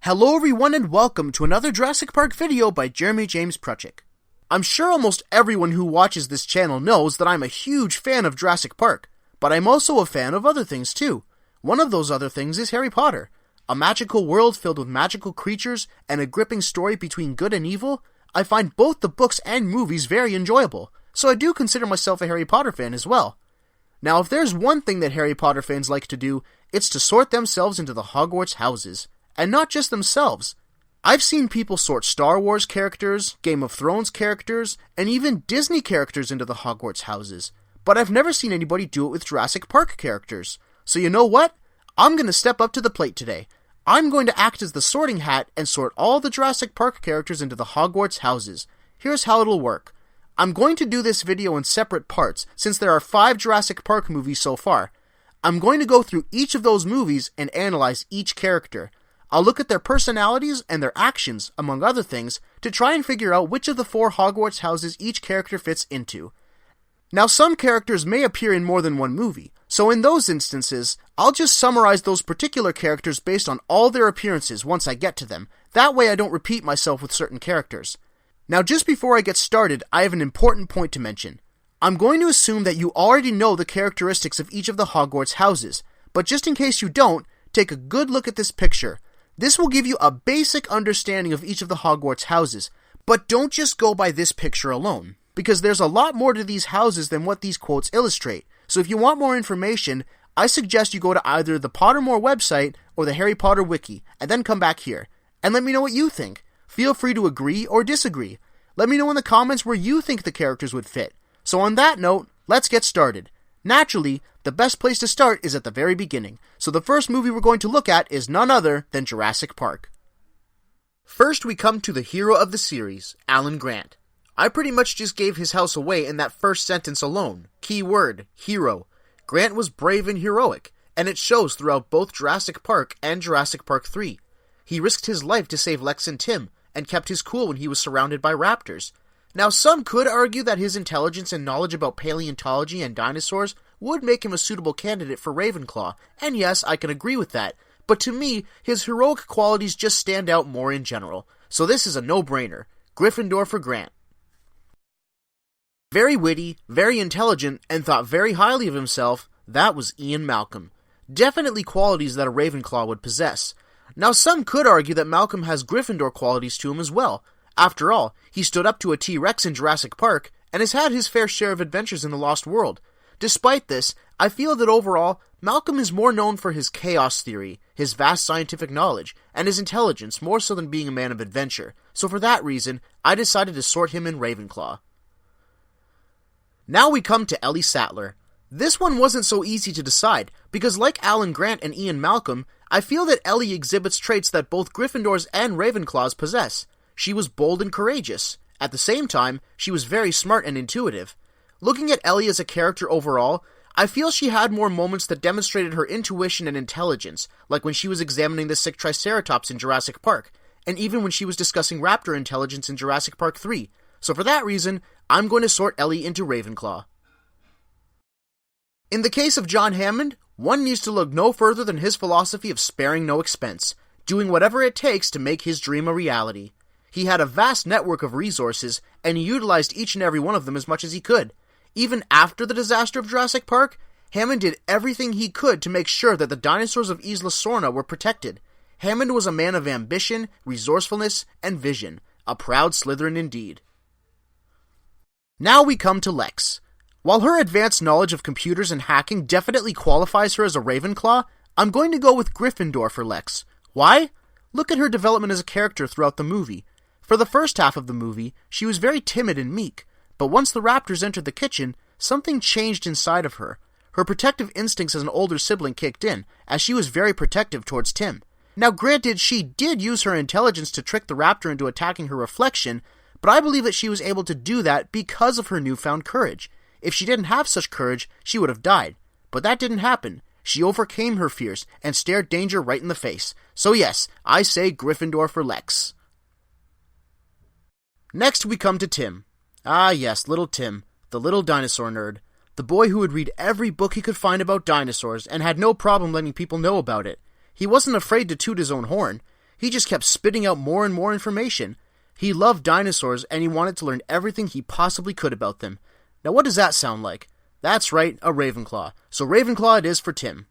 Hello everyone and welcome to another Jurassic Park video by Jeremy James Prutchick. I'm sure almost everyone who watches this channel knows that I'm a huge fan of Jurassic Park, but I'm also a fan of other things too. One of those other things is Harry Potter. A magical world filled with magical creatures and a gripping story between good and evil. I find both the books and movies very enjoyable, so I do consider myself a Harry Potter fan as well. Now if there's one thing that Harry Potter fans like to do, it's to sort themselves into the Hogwarts houses. And not just themselves. I've seen people sort Star Wars characters, Game of Thrones characters, and even Disney characters into the Hogwarts houses. But I've never seen anybody do it with Jurassic Park characters. So you know what? I'm going to step up to the plate today. I'm going to act as the sorting hat and sort all the Jurassic Park characters into the Hogwarts houses. Here's how it'll work. I'm going to do this video in separate parts, since there are 5 Jurassic Park movies so far. I'm going to go through each of those movies and analyze each character. I'll look at their personalities and their actions, among other things, to try and figure out which of the 4 Hogwarts houses each character fits into. Now some characters may appear in more than one movie, so in those instances, I'll just summarize those particular characters based on all their appearances once I get to them. That way I don't repeat myself with certain characters. Now just before I get started, I have an important point to mention. I'm going to assume that you already know the characteristics of each of the Hogwarts houses, but just in case you don't, take a good look at this picture. This will give you a basic understanding of each of the Hogwarts houses, but don't just go by this picture alone, because there's a lot more to these houses than what these quotes illustrate. So if you want more information, I suggest you go to either the Pottermore website or the Harry Potter wiki, and then come back here, and let me know what you think. Feel free to agree or disagree. Let me know in the comments where you think the characters would fit. So on that note, let's get started. Naturally, the best place to start is at the very beginning, so the first movie we're going to look at is none other than Jurassic Park. First we come to the hero of the series, Alan Grant. I pretty much just gave his house away in that first sentence alone. Key word, hero. Grant was brave and heroic, and it shows throughout both Jurassic Park and Jurassic Park 3. He risked his life to save Lex and Tim, and kept his cool when he was surrounded by raptors. Now some could argue that his intelligence and knowledge about paleontology and dinosaurs would make him a suitable candidate for Ravenclaw, and yes, I can agree with that, but to me, his heroic qualities just stand out more in general, so this is a no-brainer. Gryffindor for Grant. Very witty, very intelligent, and thought very highly of himself, that was Ian Malcolm. Definitely qualities that a Ravenclaw would possess. Now some could argue that Malcolm has Gryffindor qualities to him as well. After all, he stood up to a T-Rex in Jurassic Park, and has had his fair share of adventures in the Lost World. Despite this, I feel that overall, Malcolm is more known for his chaos theory, his vast scientific knowledge, and his intelligence more so than being a man of adventure, so for that reason, I decided to sort him in Ravenclaw. Now we come to Ellie Sattler. This one wasn't so easy to decide, because like Alan Grant and Ian Malcolm, I feel that Ellie exhibits traits that both Gryffindors and Ravenclaws possess. She was bold and courageous. At the same time, she was very smart and intuitive. Looking at Ellie as a character overall, I feel she had more moments that demonstrated her intuition and intelligence, like when she was examining the sick Triceratops in Jurassic Park, and even when she was discussing raptor intelligence in Jurassic Park 3. So for that reason, I'm going to sort Ellie into Ravenclaw. In the case of John Hammond, one needs to look no further than his philosophy of sparing no expense, doing whatever it takes to make his dream a reality. He had a vast network of resources, and he utilized each and every one of them as much as he could. Even after the disaster of Jurassic Park, Hammond did everything he could to make sure that the dinosaurs of Isla Sorna were protected. Hammond was a man of ambition, resourcefulness, and vision. A proud Slytherin indeed. Now we come to Lex. While her advanced knowledge of computers and hacking definitely qualifies her as a Ravenclaw, I'm going to go with Gryffindor for Lex. Why? Look at her development as a character throughout the movie. For the first half of the movie, she was very timid and meek, but once the raptors entered the kitchen, something changed inside of her. Her protective instincts as an older sibling kicked in, as she was very protective towards Tim. Now granted, she did use her intelligence to trick the raptor into attacking her reflection, but I believe that she was able to do that because of her newfound courage. If she didn't have such courage, she would have died. But that didn't happen. She overcame her fears and stared danger right in the face. So yes, I say Gryffindor for Lex. Next we come to Tim. Ah yes, little Tim, the little dinosaur nerd. The boy who would read every book he could find about dinosaurs and had no problem letting people know about it. He wasn't afraid to toot his own horn. He just kept spitting out more and more information. He loved dinosaurs, and he wanted to learn everything he possibly could about them. Now what does that sound like? That's right, a Ravenclaw. So Ravenclaw it is for Tim.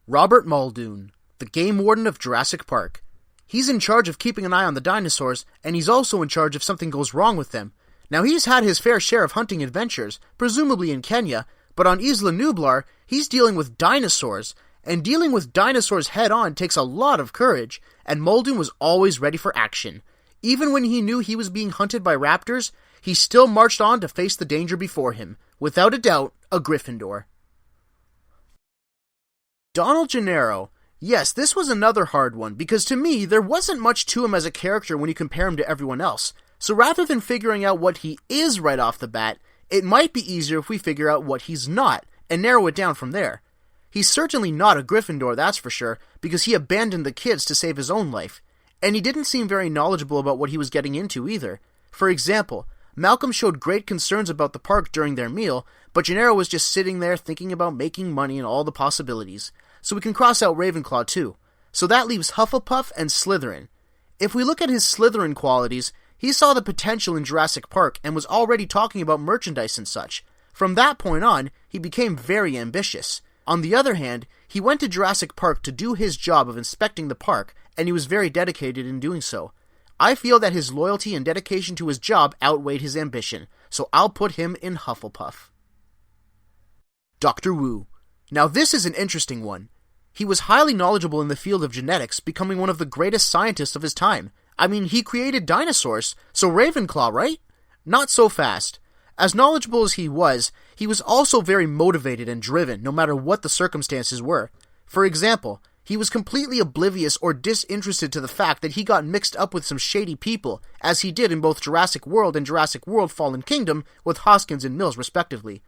Robert Muldoon, the Game Warden of Jurassic Park. He's in charge of keeping an eye on the dinosaurs, and he's also in charge if something goes wrong with them. Now he's had his fair share of hunting adventures, presumably in Kenya, but on Isla Nublar, he's dealing with dinosaurs, and dealing with dinosaurs head-on takes a lot of courage, and Muldoon was always ready for action. Even when he knew he was being hunted by raptors, he still marched on to face the danger before him. Without a doubt, a Gryffindor. Donald Gennaro. Yes, this was another hard one, because to me, there wasn't much to him as a character when you compare him to everyone else. So rather than figuring out what he is right off the bat, it might be easier if we figure out what he's not, and narrow it down from there. He's certainly not a Gryffindor, that's for sure, because he abandoned the kids to save his own life. And he didn't seem very knowledgeable about what he was getting into either. For example, Malcolm showed great concerns about the park during their meal, but Gennaro was just sitting there thinking about making money and all the possibilities. So we can cross out Ravenclaw too. So that leaves Hufflepuff and Slytherin. If we look at his Slytherin qualities, he saw the potential in Jurassic Park and was already talking about merchandise and such. From that point on, he became very ambitious. On the other hand, he went to Jurassic Park to do his job of inspecting the park, and he was very dedicated in doing so. I feel that his loyalty and dedication to his job outweighed his ambition, so I'll put him in Hufflepuff. Dr. Wu. Now this is an interesting one. He was highly knowledgeable in the field of genetics, becoming one of the greatest scientists of his time. I mean, he created dinosaurs, so Ravenclaw, right? Not so fast. As knowledgeable as he was also very motivated and driven, no matter what the circumstances were. For example, he was completely oblivious or disinterested to the fact that he got mixed up with some shady people, as he did in both Jurassic World and Jurassic World Fallen Kingdom with Hoskins and Mills respectively.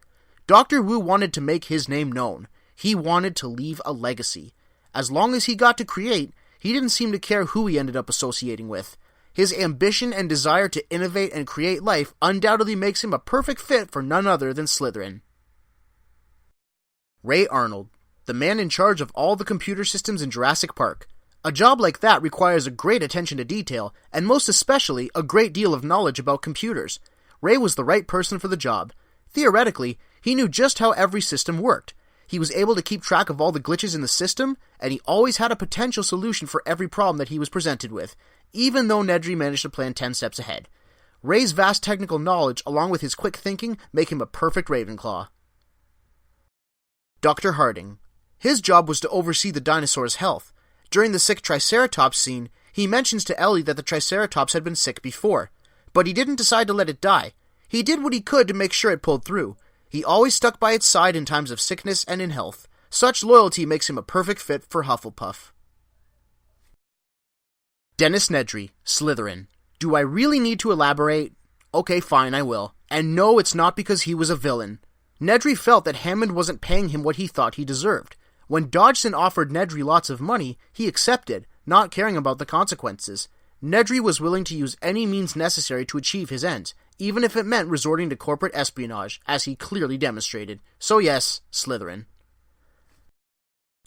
Dr. Wu wanted to make his name known. He wanted to leave a legacy. As long as he got to create, he didn't seem to care who he ended up associating with. His ambition and desire to innovate and create life undoubtedly makes him a perfect fit for none other than Slytherin. Ray Arnold, the man in charge of all the computer systems in Jurassic Park. A job like that requires a great attention to detail, and most especially a great deal of knowledge about computers. Ray was the right person for the job. Theoretically, he knew just how every system worked. He was able to keep track of all the glitches in the system, and he always had a potential solution for every problem that he was presented with, even though Nedry managed to plan 10 steps ahead. Ray's vast technical knowledge, along with his quick thinking, make him a perfect Ravenclaw. Dr. Harding. His job was to oversee the dinosaur's health. During the sick Triceratops scene, he mentions to Ellie that the Triceratops had been sick before, but he didn't decide to let it die. He did what he could to make sure it pulled through. He always stuck by its side in times of sickness and in health. Such loyalty makes him a perfect fit for Hufflepuff. Dennis Nedry, Slytherin. Do I really need to elaborate? Okay, fine, I will. And no, it's not because he was a villain. Nedry felt that Hammond wasn't paying him what he thought he deserved. When Dodgson offered Nedry lots of money, he accepted, not caring about the consequences. Nedry was willing to use any means necessary to achieve his ends, even if it meant resorting to corporate espionage, as he clearly demonstrated. So yes, Slytherin.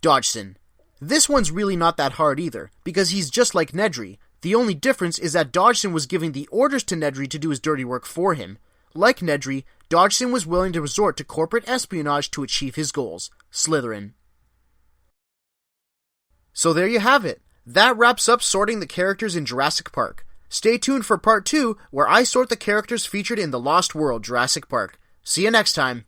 Dodgson. This one's really not that hard either, because he's just like Nedry. The only difference is that Dodgson was giving the orders to Nedry to do his dirty work for him. Like Nedry, Dodgson was willing to resort to corporate espionage to achieve his goals. Slytherin. So there you have it. That wraps up sorting the characters in Jurassic Park. Stay tuned for part 2, where I sort the characters featured in The Lost World Jurassic Park. See you next time.